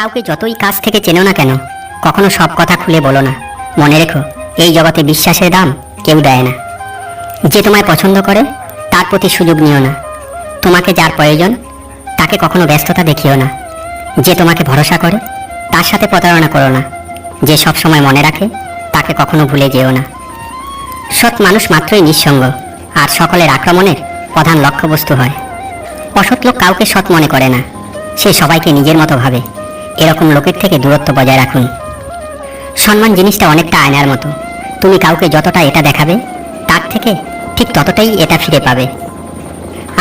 কাউকে যতই কাছ থেকে চেনো না কেন, কখনো সব কথা খুলে বলো না। মনে রেখো, এই জগতে বিশ্বাসের দাম কেউ দেয় না। যে তোমায় পছন্দ করে তার প্রতি সুযোগ নিও না। তোমাকে যার প্রয়োজন তাকে কখনো ব্যস্ততা দেখিও না। যে তোমাকে ভরসা করে তার সাথে প্রতারণা করো না। যে সব সময় মনে রাখে তাকে কখনো ভুলে যেও না। সৎ মানুষ মাত্রই নিঃসঙ্গ, আর সকলের আক্রমণের প্রধান লক্ষ্যবস্তু হয়। অসৎ লোক কাউকে সৎ মনে করে না, সে সবাইকে নিজের মতো ভাবে। এরকম লোকের থেকে দূরত্ব বজায় রাখুন। সম্মান জিনিসটা অনেকটা আয়নার মতো। তুমি কাউকে যতটা এটা দেখাবে তার থেকে ঠিক ততটাই এটা ফিরে পাবে।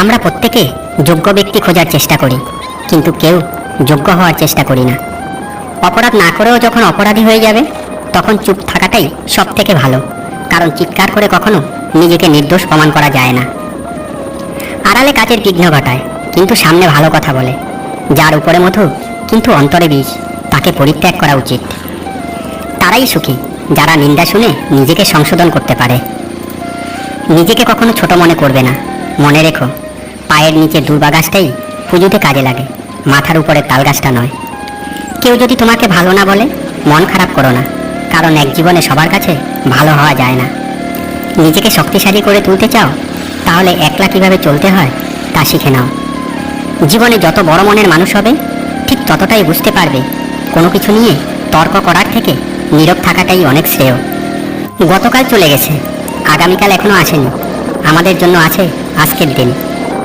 আমরা প্রত্যেকে যোগ্য ব্যক্তি খোঁজার চেষ্টা করি, কিন্তু কেউ যোগ্য হওয়ার চেষ্টা করি না। অপরাধ না করেও যখন অপরাধী হয়ে যাবে তখন চুপ থাকাটাই সব থেকে ভালো, কারণ চিৎকার করে কখনো নিজেকে নির্দোষ প্রমাণ করা যায় না। আড়ালে কাজের বিঘ্ন ঘটায় কিন্তু সামনে ভালো কথা বলে। যার উপরে মধু কিন্তু অন্তরে বিষ, তাকে পরিত্যাগ করা উচিত। তারাই সুখী যারা নিন্দা শুনে নিজেকে সংশোধন করতে পারে। নিজেকে কখনো ছোট মনে করবে না। মনে রেখো, পায়ের নিচে দুর্বা গাছটাই পুজোতে কাজে লাগে, মাথার উপরে তাল গাছটা নয়। কেউ যদি তোমাকে ভালো না বলে মন খারাপ করো না, কারণ এক জীবনে সবার কাছে ভালো হওয়া যায় না। নিজেকে শক্তিশালী করে তুলতে চাও, তাহলে একলা কিভাবে চলতে হয় তা শিখে নাও। জীবনে যত বড় মনের মানুষ হবে ঠিক ততটাই বুঝতে পারবে কোনো কিছু নিয়ে তর্ক করার থেকে নীরব থাকাটাই অনেক শ্রেয়। গতকাল চলে গেছে, আগামীকাল এখনো আসেনি। আমাদের জন্য আছে আজকের দিন,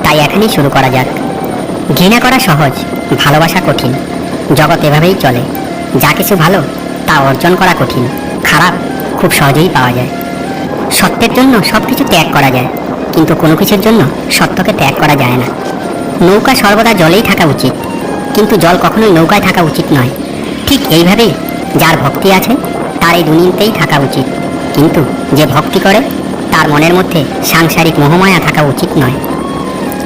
তাই এখানেই শুরু করা যাক। ঘৃণা করা সহজ, ভালোবাসা কঠিন। জগৎ এভাবেই চলে। যা কিছু ভালো তা অর্জন করা কঠিন, খারাপ খুব সহজেই পাওয়া যায়। সত্যের জন্য সব কিছু ত্যাগ করা যায়, কিন্তু কোনো কিছুর জন্য সত্যকে ত্যাগ করা যায় না। নৌকা সর্বদা জলেই থাকা উচিত, কিন্তু জল কখনোই নৌকায় থাকা উচিত নয়। ঠিক এইভাবেই যার ভক্তি আছে তার এই দুনিয়াতেই থাকা উচিত, কিন্তু যে ভক্তি করে তার মনের মধ্যে সাংসারিক মোহমায়া থাকা উচিত নয়।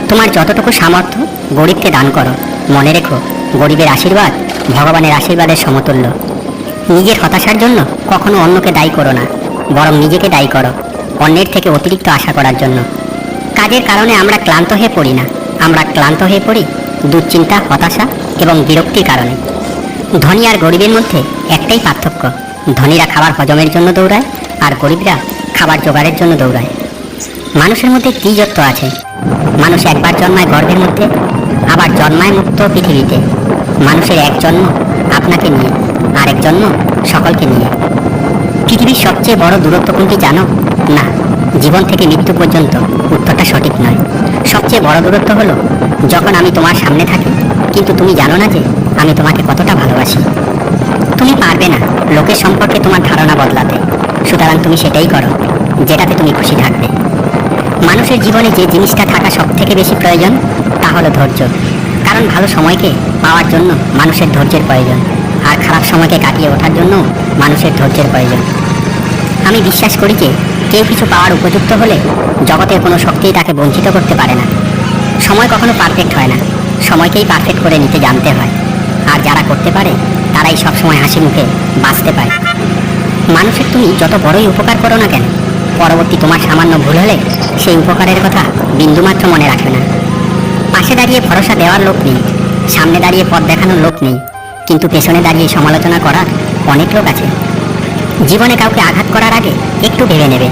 তোমার যতটুকু সামর্থ্য গরিবকে দান করো। মনে রেখো, গরিবের আশীর্বাদ ভগবানের আশীর্বাদের সমতুল্য। নিজের হতাশার জন্য কখনো অন্যকে দায়ী করো না, বরং নিজেকে দায়ী করো অন্যের থেকে অতিরিক্ত আশা করার জন্য। কাজের কারণে আমরা ক্লান্ত হয়ে পড়ি না, আমরা ক্লান্ত হয়ে পড়ি দুশ্চিন্তা, হতাশা এবং বিরক্তির কারণে। ধনী আর গরিবের মধ্যে একটাই পার্থক্য, ধনীরা খাবার হজমের জন্য দৌড়ায় আর গরিবরা খাবার জোগাড়ের জন্য দৌড়ায়। মানুষের মধ্যে দ্বিজত্ব আছে। মানুষ একবার জন্মায় গর্ভের মধ্যে, আবার জন্মায় মুক্ত পৃথিবীতে। মানুষের এক জন্ম আপনাকে নিয়ে, আর এক জন্ম সকলকে নিয়ে। পৃথিবীর সবচেয়ে বড় দূরত্ব কোনটি জানো? না, জীবন থেকে মৃত্যু পর্যন্ত উত্তরটা সঠিক নয়। সবচেয়ে বড় দূরত্ব হলো যখন আমি তোমার সামনে থাকি কিন্তু তুমি জানো না যে আমি তোমাকে কতটা ভালোবাসি। তুমি পারবে না লোকের সম্পর্কে তোমার ধারণা বদলাতে, সুতরাং তুমি সেটাই করো যেটাতে তুমি খুশি থাকবে। মানুষের জীবনে যে জিনিসটা থাকা সব থেকে বেশি প্রয়োজন তা হলো ধৈর্য, কারণ ভালো সময়কে পাওয়ার জন্য মানুষের ধৈর্যের প্রয়োজন, আর খারাপ সময়কে কাটিয়ে ওঠার জন্য মানুষের ধৈর্যের প্রয়োজন। আমি বিশ্বাস করি যে কেউ কিছু পাওয়ার উপযুক্ত হলে জগতের কোনো শক্তিই তাকে বঞ্চিত করতে পারে না। সময় কখনো পারফেক্ট হয় না, সময়কেই পারফেক্ট করে নিতে জানতে হয়। আর যারা করতে পারে তারাই সবসময় হাসি মুখে বাঁচতে পারে। মানুষের তুমি যত বড়ই উপকার করো না কেন, পরবর্তী তোমার সামান্য ভুল হলে সেই উপকারের কথা বিন্দুমাত্র মনে রাখবে না। পাশে দাঁড়িয়ে ভরসা দেওয়ার লোক নেই, সামনে দাঁড়িয়ে পথ দেখানোর লোক নেই, কিন্তু পেছনে দাঁড়িয়ে সমালোচনা করার অনেক লোক আছে। জীবনে কাউকে আঘাত করার আগে একটু ভেবে নেবে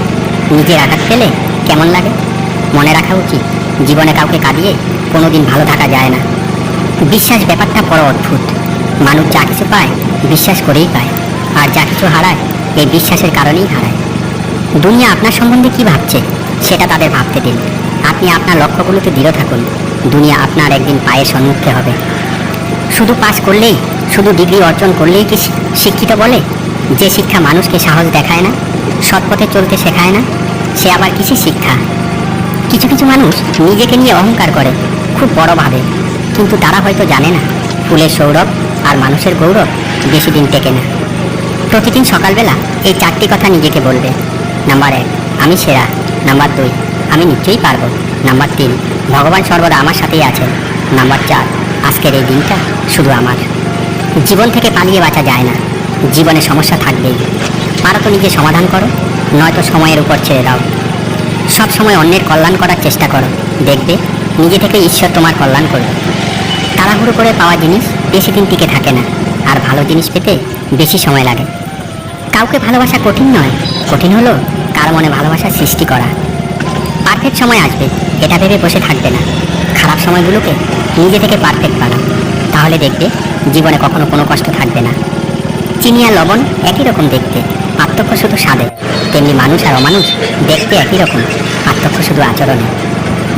নিজের আঘাত পেলে কেমন লাগে। মনে রাখা উচিত, জীবনে কাউকে কাঁদিয়ে কোনোদিন ভালো থাকা যায় না। বিশ্বাস ব্যাপারটা বড় অদ্ভুত। মানুষ যা কিছু পায় বিশ্বাস করেই পায়, আর যা কিছু হারায় এই বিশ্বাসের কারণেই হারায়। দুনিয়া আপনার সম্বন্ধে কি ভাবছে সেটা তাদের ভাবতে দিন। আপনি আপনার লক্ষ্যগুলোতে দৃঢ় থাকুন। দুনিয়া আপনার একদিন পায়ের সম্মুখে হবে। শুধু পাস করলেই, শুধু ডিগ্রি অর্জন করলেই কি শিক্ষিত বলে? যে শিক্ষা মানুষকে সাহস দেখায় না, সৎ পথে চলতে শেখায় না, সে আবার কিসের শিক্ষা? কিছু কিছু মানুষ নিজেকে নিয়ে অহংকার করে, খুব বড় ভাবে, কিন্তু তারা হয়তো জানে না ফুলের সৌরভ আর মানুষের গৌরব বেশি দিন টেকে না। প্রতিদিন সকালবেলা এই চারটি কথা নিজেকে বলবে। নাম্বার 1, আমি সেরা। নাম্বার 2, আমি নিশ্চয়ই পারবো। নাম্বার 3, ভগবান সর্বদা আমার সাথেই আছেন। নাম্বার 4, আজকের এই দিনটা শুধু আমার। জীবন থেকে পালিয়ে বাঁচা যায় না, জীবনে সমস্যা থাকবেই। পারো তো নিজে সমাধান করো, নয়তো সময়ের উপর ছেড়ে দাও। সব সময় অন্যের কল্যাণ করার চেষ্টা করো, দেখবে নিজে থেকে ঈশ্বর তোমার কল্যাণ করবে। তাড়াহুড়ো করে পাওয়া জিনিস বেশি দিন টিকে থাকে না, আর ভালো জিনিস পেতে বেশি সময় লাগে। কাউকে ভালোবাসা কঠিন নয়, কঠিন হলো কার মনে ভালোবাসার সৃষ্টি করা। পারফেক্ট সময় আসবে এটা ভেবে বসে থাকবে না, খারাপ সময়গুলোকে নিজে থেকে পারফেক্ট বানাও, তাহলে দেখবে জীবনে কখনো কোনো কষ্ট থাকবে না। চিনি আর লবণ একই রকম দেখতে, পার্থক্য শুধু স্বাদে, তেমনি মানুষ আর অমানুষ দেখতে একই রকম, পার্থক্য শুধু আচরণে।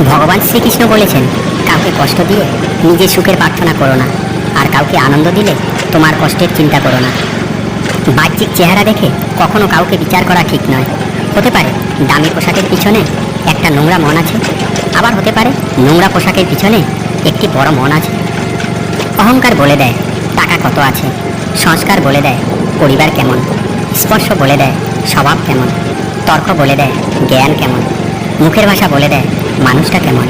ভগবান শ্রীকৃষ্ণ বলেছেন, কাউকে কষ্ট দিয়ে নিজের সুখের প্রার্থনা করো না, আর কাউকে আনন্দ দিলে তোমার কষ্টের চিন্তা করো না। বাহ্যিক চেহারা দেখে কখনো কাউকে বিচার করা ঠিক নয়। হতে পারে দামি পোশাকের পিছনে একটা নোংরা মন আছে, আবার হতে পারে নোংরা পোশাকের পিছনে একটি বড় মন আছে। অহংকার বলে দেয় টাকা কত আছে, সংস্কার বলে দেয় পরিবার কেমন, স্পর্শ বলে দেয় স্বভাব কেমন, তর্ক বলে দেয় জ্ঞান কেমন, মুখের ভাষা বলে দেয় মানুষটা কেমন,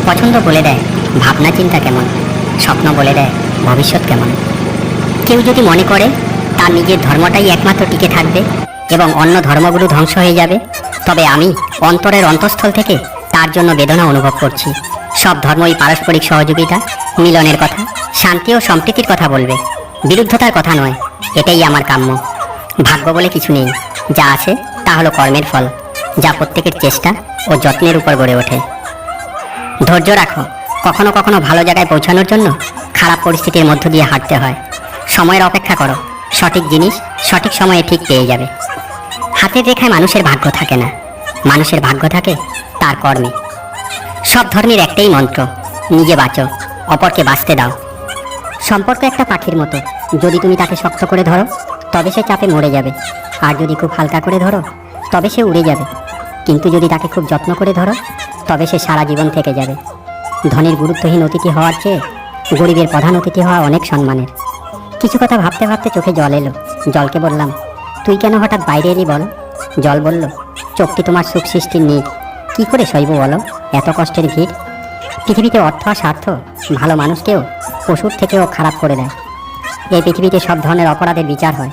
পছন্দ বলে দেয় ভাবনা চিন্তা কেমন, স্বপ্ন বলে দেয় ভবিষ্যৎ কেমন। কেউ যদি মনে করে তার নিজের ধর্মটাই একমাত্র টিকে থাকবে এবং অন্য ধর্মগুলো ধ্বংস হয়ে যাবে, তবে আমি অন্তরের অন্তঃস্থল থেকে তার জন্য বেদনা অনুভব করছি। সব ধর্মই পারস্পরিক সহযোগিতা, মিলনের কথা, শান্তি ও সম্প্রীতির কথা বলবে, বিরুদ্ধতার কথা নয়। এটাই আমার কাম্য। ভাগ্য বলে কিছু নেই, যা আছে তা হলো কর্মের ফল, যা প্রত্যেকের চেষ্টা ও যত্নের উপর গড়ে ওঠে। ধৈর্য রাখো, কখনো কখনো ভালো জায়গায় পৌঁছানোর জন্য খারাপ পরিস্থিতির মধ্য দিয়ে হাঁটতে হয়। সময়ের অপেক্ষা করো, সঠিক জিনিস সঠিক সময়ে ঠিক পেয়ে যাবে। হাতের রেখায় মানুষের ভাগ্য থাকে না, মানুষের ভাগ্য থাকে তার কর্মে। সব ধর্মের একটাই মন্ত্র, নিজে বাঁচো, অপরকে বাঁচতে দাও। সম্পর্ক একটা পাখির মতো, যদি তুমি তাকে শক্ত করে ধরো তবে সে চাপে মরে যাবে, আর যদি খুব হালকা করে ধরো তবে সে উড়ে যাবে। কিন্তু যদি তাকে খুব যত্ন করে ধরো তবে সে সারা জীবন থেকে যাবে। ধনীর গুরুত্বহীন অতিথি হওয়ার চেয়ে গরিবের প্রধান অতিথি হওয়া অনেক সম্মানের। কিছু কথা ভাবতে ভাবতে চোখে জল এলো। জলকে বললাম, তুই কেন হঠাৎ বাইরে এলি বল? জল বলল, চোখটি তোমার সুখ সৃষ্টির নিক, কী করে সইব বলো এত কষ্টের ভিড়? পৃথিবীতে অর্থ আর স্বার্থ ভালো মানুষকেও পশুর থেকেও খারাপ করে দেয়। এই পৃথিবীতে সব ধরনের অপরাধের বিচার হয়,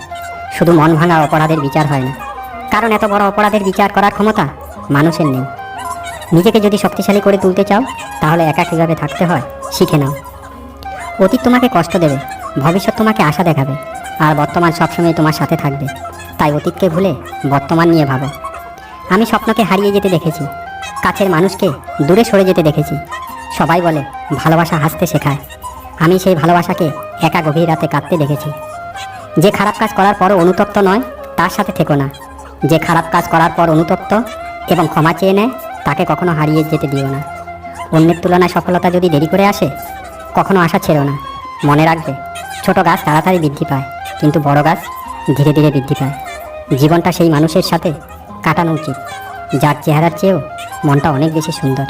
শুধু মন ভাঙা অপরাধের বিচার হয় না, কারণ এত বড় অপরাধের বিচার করার ক্ষমতা মানুষের নেই। নিজেকে যদি শক্তিশালী করে তুলতে চাও তাহলে একা কীভাবে থাকতে হয় শিখে নাও। অতীত তোমাকে কষ্ট দেবে, ভবিষ্যৎ তোমাকে আশা দেখাবে, আর বর্তমান সবসময় তোমার সাথে থাকবে। তাই অতীতকে ভুলে বর্তমান নিয়ে ভাবো। আমি স্বপ্নকে হারিয়ে যেতে দেখেছি, কাছের মানুষকে দূরে সরে যেতে দেখেছি। সবাই বলে ভালোবাসা হাসতে শেখায়, আমি সেই ভালোবাসাকে একা গভীর রাতে কাঁদতে দেখেছি। যে খারাপ কাজ করার পরও অনুতপ্ত নয় তার সাথে থেকো না, যে খারাপ কাজ করার পর অনুতপ্ত এবং ক্ষমা চেয়ে নেয় তাকে কখনো হারিয়ে যেতে দিও না। অন্যের তুলনায় সফলতা যদি দেরি করে আসে কখনো আশা ছেড়ো না। মনে রাখবে, ছোট গাছ তাড়াতাড়ি বৃদ্ধি পায়, কিন্তু বড় গাছ ধীরে ধীরে বৃদ্ধি পায়। জীবনটা সেই মানুষের সাথে কাটানো উচিত যার চেহারার চেয়েও মনটা অনেক বেশি সুন্দর।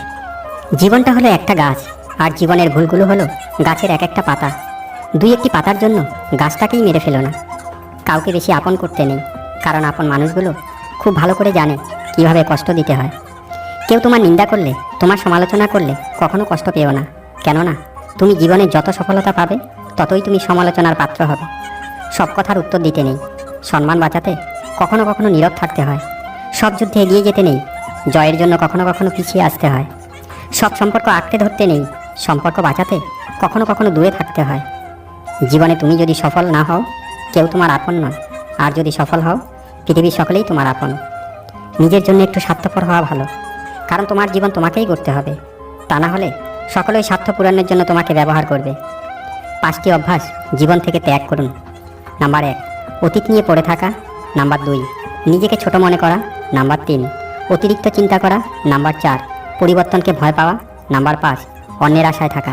জীবনটা হলো একটা গাছ, আর জীবনের ভুলগুলো হলো গাছের এক একটা পাতা। দুই একটি পাতার জন্য গাছটাকেই মেরে ফেলো না। কাউকে বেশি আপন করতে নেই, কারণ আপন মানুষগুলো খুব ভালো করে জানে কিভাবে কষ্ট দিতে হয়। কেউ তোমার নিন্দা করলে, তোমার সমালোচনা করলে কখনো কষ্ট পেও না, কেননা তুমি জীবনে যত সফলতা পাবে ততই তুমি সমালোচনার পাত্র হবে। সব কথার উত্তর দিতে নেই, সম্মান বাঁচাতে কখনো কখনো নীরব থাকতে হয়। সব যুদ্ধে এগিয়ে যেতে নেই, জয়ের জন্য কখনো কখনো পিছিয়ে আসতে হয়। সব সম্পর্ক আঁকড়ে ধরতে নেই, সম্পর্ক বাঁচাতে কখনো কখনো দূরে থাকতে হয়। জীবনে তুমি যদি সফল না হও কেউ তোমার আপন নয়, আর যদি সফল হও পৃথিবীর সকলেই তোমার আপন। নিজের জন্য একটু স্বার্থপর হওয়া ভালো, কারণ তোমার জীবন তোমাকেই করতে হবে, তা না হলে সকলেই স্বার্থ পূরণের জন্য তোমাকে ব্যবহার করবে। 5টি অভ্যাস জীবন থেকে ত্যাগ করুন। নাম্বার 1, অতীত নিয়ে পড়ে থাকা। নাম্বার 2, নিজেকে ছোট মনে করা। নাম্বার 3, অতিরিক্ত চিন্তা করা। নাম্বার 4, পরিবর্তনকে ভয় পাওয়া। নাম্বার 5, অন্যের আশায় থাকা।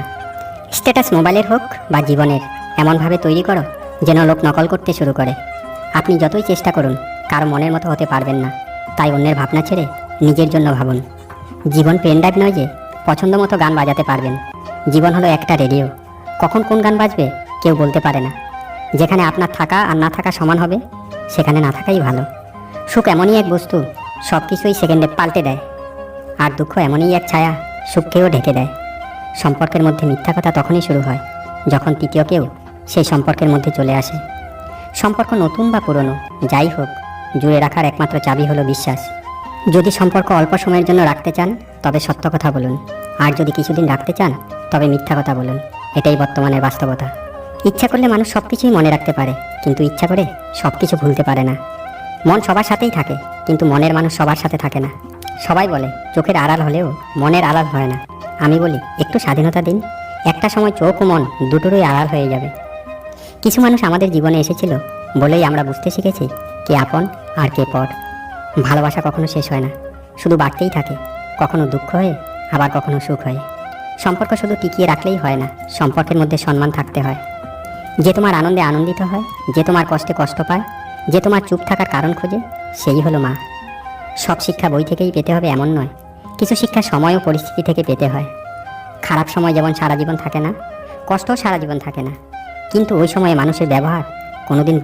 স্ট্যাটাস মোবাইলের হোক বা জীবনের, এমনভাবে তৈরি করো যেন লোক নকল করতে শুরু করে। আপনি যতই চেষ্টা করুন কারো মনের মতো হতে পারবেন না, তাই অন্যের ভাবনা ছেড়ে নিজের জন্য ভাবুন। জীবন পেন ড্রাইভ নয় যে পছন্দ মতো গান বাজাতে পারবেন। জীবন হলো একটা রেডিও, কখন কোন গান বাজবে কেউ বলতে পারে না। যেখানে আপনার থাকা আর না থাকা সমান হবে সেখানে না থাকাই ভালো। সুখ এমনই এক বস্তু, সব কিছুই সেকেন্ডে পাল্টে দেয়, আর দুঃখ এমনই এক ছায়া, সুখকেও ঢেকে দেয়। সম্পর্কের মধ্যে মিথ্যা কথা তখনই শুরু হয় যখন তৃতীয় কেউ সেই সম্পর্কের মধ্যে চলে আসে। সম্পর্ক নতুন বা পুরনো যাই হোক, জুড়ে রাখার একমাত্র চাবি হলো বিশ্বাস। যদি সম্পর্ক অল্প সময়ের জন্য রাখতে চান তবে সত্য কথা বলুন, আর যদি কিছুদিন রাখতে চান তবে মিথ্যা কথা বলুন। এটাই বর্তমানের বাস্তবতা। ইচ্ছা করলে মানুষ সব কিছুই মনে রাখতে পারে, কিন্তু ইচ্ছা করে সব কিছু ভুলতে পারে না। মন সবার সাথেই থাকে, কিন্তু মনের মানুষ সবার সাথে থাকে না। সবাই বলে চোখের আড়াল হলেও মনের আড়াল হয় না। আমি বলি একটু স্বাধীনতা দিন, একটা সময় চোখ ও মন দুটোরই আড়াল হয়ে যাবে। কিছু মানুষ আমাদের জীবনে এসেছিল বলেই আমরা বুঝতে শিখেছি কে আপন আর কে পর। ভালোবাসা কখনো শেষ হয় না, শুধু বাড়তেই থাকে, কখনো দুঃখ হয়ে আবার কখনো সুখ হয়ে। সম্পর্ক শুধু টিকিয়ে রাখলেই হয় না, সম্পর্কের মধ্যে সম্মান থাকতে হয়। যে তোমার আনন্দে আনন্দিত হয়, যে তোমার কষ্টে কষ্ট পায়, যে তোমার চুপ থাকার কারণ খোঁজে, সেই হলো মা। সব শিক্ষা বই থেকেই পেতে হবে এমন নয়, কিছু শিক্ষা সময় ও পরিস্থিতি থেকে পেতে হয়। খারাপ সময় যেমন সারা জীবন থাকে না, কষ্টও সারা জীবন থাকে না, কিন্তু ওই সময়ে মানুষের ব্যবহার কোনোদিন